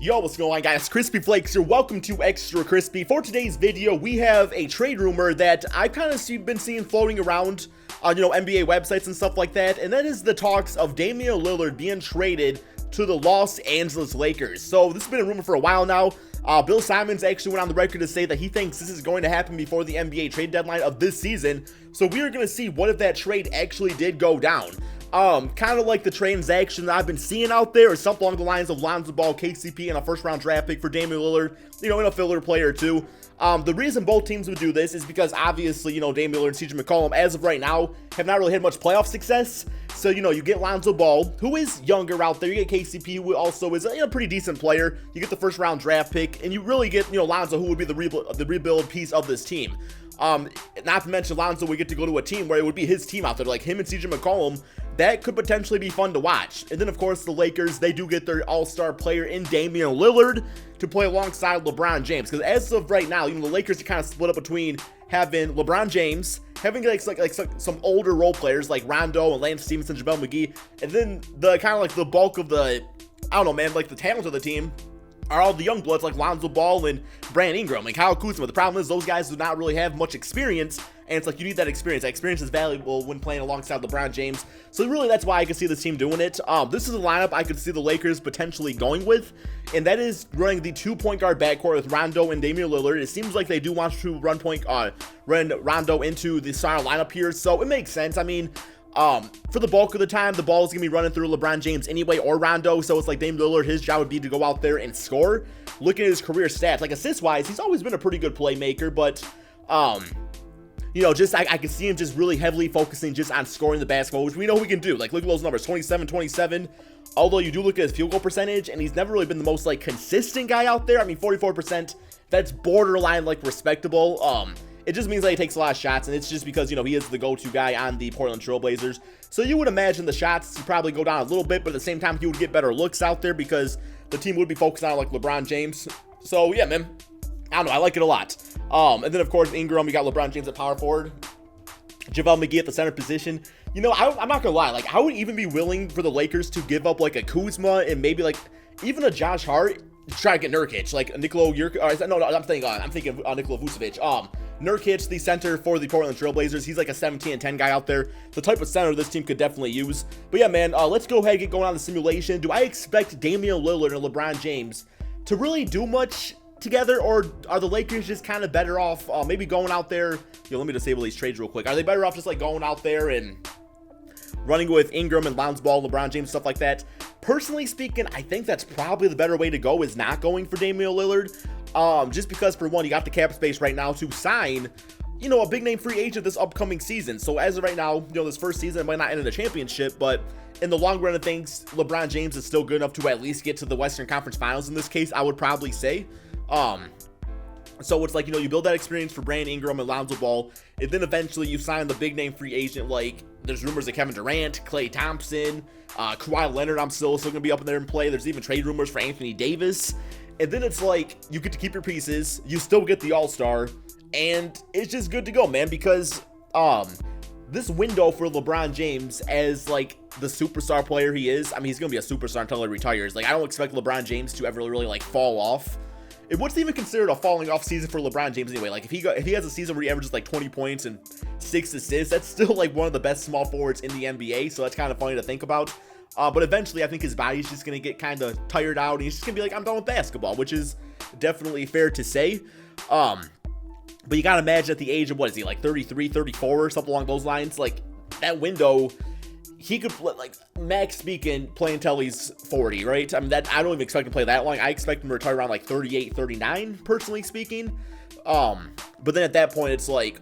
Yo, what's going on, guys? Crispy Flakes here. Welcome to Extra Crispy. For today's video, we have a trade rumor that I've kind of been seeing floating around on, NBA websites and stuff like that, and that is the talks of Damian Lillard being traded to the Los Angeles Lakers. So this has been a rumor for a while now. Bill Simmons actually went on the record to say that he thinks this is going to happen before the NBA trade deadline of this season. So we are going to see what if that trade actually did go down. Kind of like the transaction that I've been seeing out there, or something along the lines of Lonzo Ball, KCP, and a first-round draft pick for Damian Lillard, and a filler player too. The reason both teams would do this is because obviously, Damian Lillard and CJ McCollum, as of right now, have not really had much playoff success. So, you get Lonzo Ball, who is younger out there. You get KCP, who also is a pretty decent player. You get the first-round draft pick, and you really get, Lonzo, who would be the rebuild piece of this team. Not to mention Lonzo would get to go to a team where it would be his team out there, like him and CJ McCollum. That could potentially be fun to watch. And then, of course, the Lakers, they do get their all-star player in Damian Lillard to play alongside LeBron James. Because as of right now, the Lakers are kind of split up between having LeBron James, having like some older role players like Rondo and Lance Stevenson, JaVale McGee, and then the kind of like the bulk of the, I don't know, man, like the talent of the team are all the young bloods like Lonzo Ball and Brandon Ingram and Kyle Kuzma. The problem is those guys do not really have much experience, and it's like you need that experience. That experience is valuable when playing alongside LeBron James. So really, that's why I could see this team doing it. This is a lineup I could see the Lakers potentially going with, and that is running the 2-point guard backcourt with Rondo and Damian Lillard. It seems like they do want to run Rondo into the starting lineup here, so it makes sense. I mean, for the bulk of the time, the ball is going to be running through LeBron James anyway, or Rondo, so it's like Damian Lillard, his job would be to go out there and score. Looking at his career stats, like assist-wise, he's always been a pretty good playmaker, but, I can see him just really heavily focusing just on scoring the basketball, which we know he can do. Like, look at those numbers, 27, although you do look at his field goal percentage, and he's never really been the most, consistent guy out there. I mean, 44%, that's borderline, respectable. It just means that he takes a lot of shots, and it's just because, he is the go-to guy on the Portland Trail Blazers. So you would imagine the shots would probably go down a little bit, but at the same time, he would get better looks out there because the team would be focused on, LeBron James. So, yeah, man, I don't know, I like it a lot. And then, of course, Ingram, we got LeBron James at power forward, JaVale McGee at the center position. I'm not gonna lie, I would even be willing for the Lakers to give up, a Kuzma and maybe, even a Josh Hart to try to get Nurkic, Nikola Jokic. No, I'm thinking Nikola Vucevic. Nurkic, the center for the Portland Trail Blazers. He's like a 17-10 guy out there. The type of center this team could definitely use. But yeah, man, let's go ahead and get going on the simulation. Do I expect Damian Lillard and LeBron James to really do much together, or are the Lakers just kind of better off maybe going out there? Let me disable these trades real quick. Are they better off just going out there and running with Ingram and Lonzo Ball, LeBron James, stuff like that? Personally speaking, I think that's probably the better way to go, is not going for Damian Lillard. Just because, for one, you got the cap space right now to sign, a big name free agent this upcoming season. So as of right now, this first season, it might not end in a championship, but in the long run of things, LeBron James is still good enough to at least get to the Western Conference Finals in this case, I would probably say. So it's you build that experience for Brandon Ingram and Lonzo Ball, and then eventually you sign the big name free agent, there's rumors of Kevin Durant, Klay Thompson, Kawhi Leonard, I'm still going to be up in there and play. There's even trade rumors for Anthony Davis. And then it's you get to keep your pieces, you still get the all-star, and it's just good to go, man, because this window for LeBron James as the superstar player he is, I mean, he's going to be a superstar until he retires. I don't expect LeBron James to ever really fall off. What's even considered a falling off season for LeBron James anyway? If he has a season where he averages 20 points and 6 assists, that's still one of the best small forwards in the NBA, so that's kind of funny to think about. But eventually, I think his body's just going to get kind of tired out, and he's just going to be I'm done with basketball, which is definitely fair to say. But you got to imagine at the age of, 33, 34, or something along those lines, that window, he could, max speaking, play until he's 40, right? I mean, I don't even expect him to play that long. I expect him to retire around 38, 39, personally speaking. But then at that point, it's 5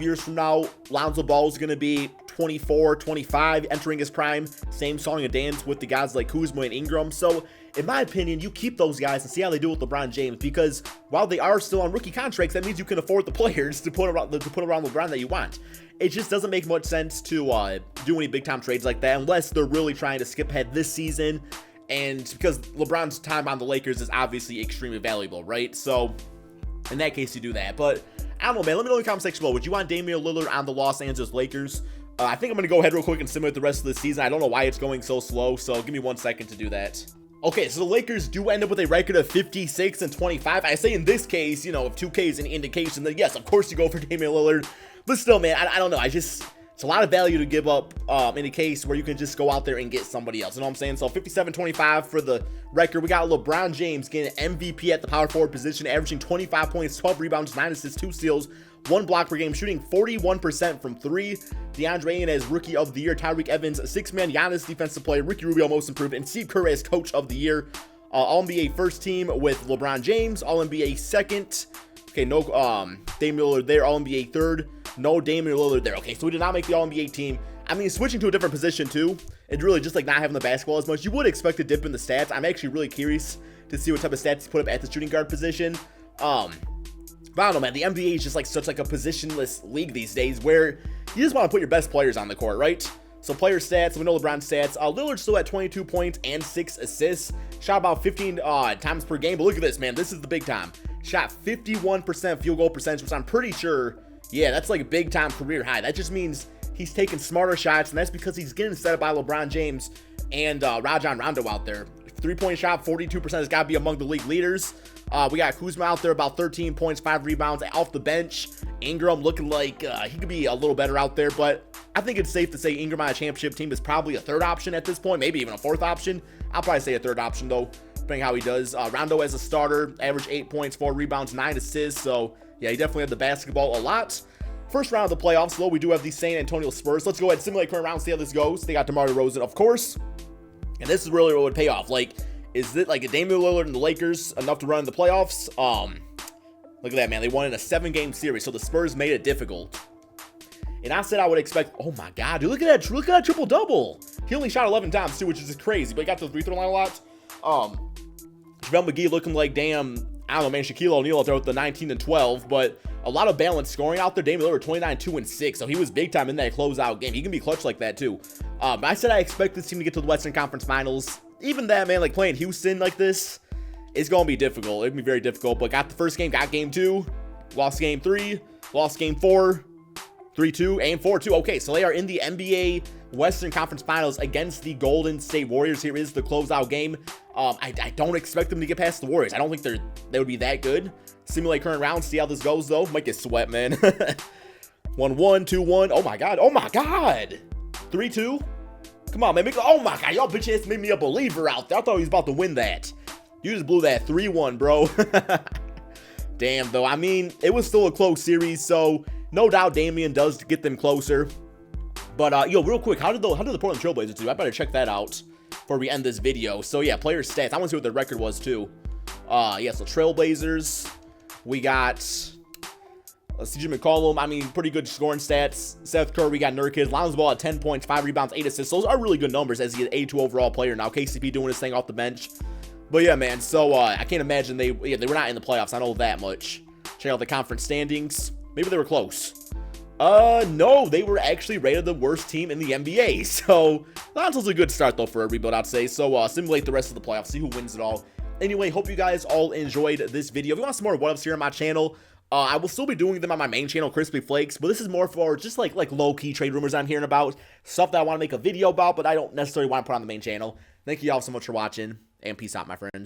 years from now, Lonzo Ball is going to be 24, 25, entering his prime. Same song and dance with the guys like Kuzma and Ingram. So, in my opinion, you keep those guys and see how they do with LeBron James, because while they are still on rookie contracts, that means you can afford the players to put around LeBron that you want. It just doesn't make much sense to do any big-time trades like that unless they're really trying to skip ahead this season, and because LeBron's time on the Lakers is obviously extremely valuable, right? So, in that case, you do that. But, I don't know, man. Let me know in the comment section below. Would you want Damian Lillard on the Los Angeles Lakers? I think I'm going to go ahead real quick and simulate the rest of the season. I don't know why it's going so slow, so give me 1 second to do that. Okay, so the Lakers do end up with a record of 56 and 25. I say in this case, you know, if 2K is an indication, then yes, of course you go for Damian Lillard. But still, man, I don't know. It's a lot of value to give up in a case where you can just go out there and get somebody else. You know what I'm saying? So 57-25 for the record. We got LeBron James getting MVP at the power forward position, averaging 25 points, 12 rebounds, 9 assists, 2 steals, 1 block per game, shooting 41% from 3. DeAndre Ayton as Rookie of the Year, Tyreek Evans, 6-man, Giannis Defensive Player, Ricky Rubio Most Improved, and Steve Kerr as Coach of the Year. All-NBA first team with LeBron James, All-NBA second. Okay, no Damian Lillard there, All-NBA third. No Damian Lillard there. Okay, so we did not make the All-NBA team. I mean, switching to a different position too, it's really just like not having the basketball as much. You would expect a dip in the stats. I'm actually really curious to see what type of stats he put up at the shooting guard position. But I don't know, man. The NBA is just like such like a positionless league these days where you just want to put your best players on the court, right? So player stats, we know LeBron's stats. Lillard's still at 22 points and 6 assists. Shot about 15 times per game. But look at this, man. This is the big time. Shot 51% field goal percentage, which I'm pretty sure, yeah, that's like a big time career high. That just means he's taking smarter shots, and that's because he's getting set up by LeBron James and Rajon Rondo out there. 3-point shot, 42% has got to be among the league leaders. We got Kuzma out there, about 13 points, 5 rebounds off the bench. Ingram looking like he could be a little better out there, but I think it's safe to say Ingram on a championship team is probably a third option at this point, maybe even a fourth option. I'll probably say a third option, though, depending how he does. Rondo as a starter, average 8 points, 4 rebounds, 9 assists, so yeah, he definitely had the basketball a lot. First round of the playoffs, though, we do have the San Antonio Spurs. Let's go ahead and simulate current round, see how this goes. They got DeMar DeRozan, of course, and this is really what would pay off. Like, is it like a Damian Lillard and the Lakers enough to run in the playoffs? Look at that, man. They won in a 7-game series, so the Spurs made it difficult. And I said I would expect, oh my God, dude, look at that triple-double. He only shot 11 times, too, which is just crazy, but he got to the free throw line a lot. JaVale McGee looking like damn, I don't know, man, Shaquille O'Neal out there with the 19 and 12, but a lot of balanced scoring out there. Damian Lillard 29, 2 and 6, so he was big time in that closeout game. He can be clutch like that, too. I said I expect this team to get to the Western Conference Finals. Even that, man, like playing Houston like this, it's going to be difficult. It's going to be very difficult, but got the first game, got game 2, lost game 3, lost game 4, 3-2, and 4-2. Okay, so they are in the NBA Western Conference Finals against the Golden State Warriors. Here is the closeout game. I don't expect them to get past the Warriors. I don't think they would be that good. Simulate current round, see how this goes, though. Might get swept, man. 1-1, 2-1. Oh, my God. Oh, my God. 3-2. Come on, man. Oh, my God. Y'all bitch ass made me a believer out there. I thought he was about to win that. You just blew that 3-1, bro. Damn, though. I mean, it was still a close series, so no doubt Damian does get them closer. But, yo, real quick, how did the Portland Trailblazers do? I better check that out before we end this video. So, yeah, player stats. I want to see what their record was, too. Yeah, so Trailblazers. We got CJ McCollum. I mean, pretty good scoring stats. Seth Curry, we got Nurkic. Lonzo Ball at 10 points, 5 rebounds, 8 assists. Those are really good numbers as he's an 82 overall player now. KCP doing his thing off the bench. But, yeah, man, so I can't imagine they were not in the playoffs. I know that much. Check out the conference standings. Maybe they were close. No, they were actually rated the worst team in the NBA. So, Lonzo's a good start, though, for a rebuild, I'd say. So, simulate the rest of the playoffs, see who wins it all. Anyway, hope you guys all enjoyed this video. If you want some more what-ups here on my channel, I will still be doing them on my main channel, Crispy Flakes, but this is more for just like low-key trade rumors I'm hearing about, stuff that I want to make a video about, but I don't necessarily want to put on the main channel. Thank you all so much for watching, and peace out, my friends.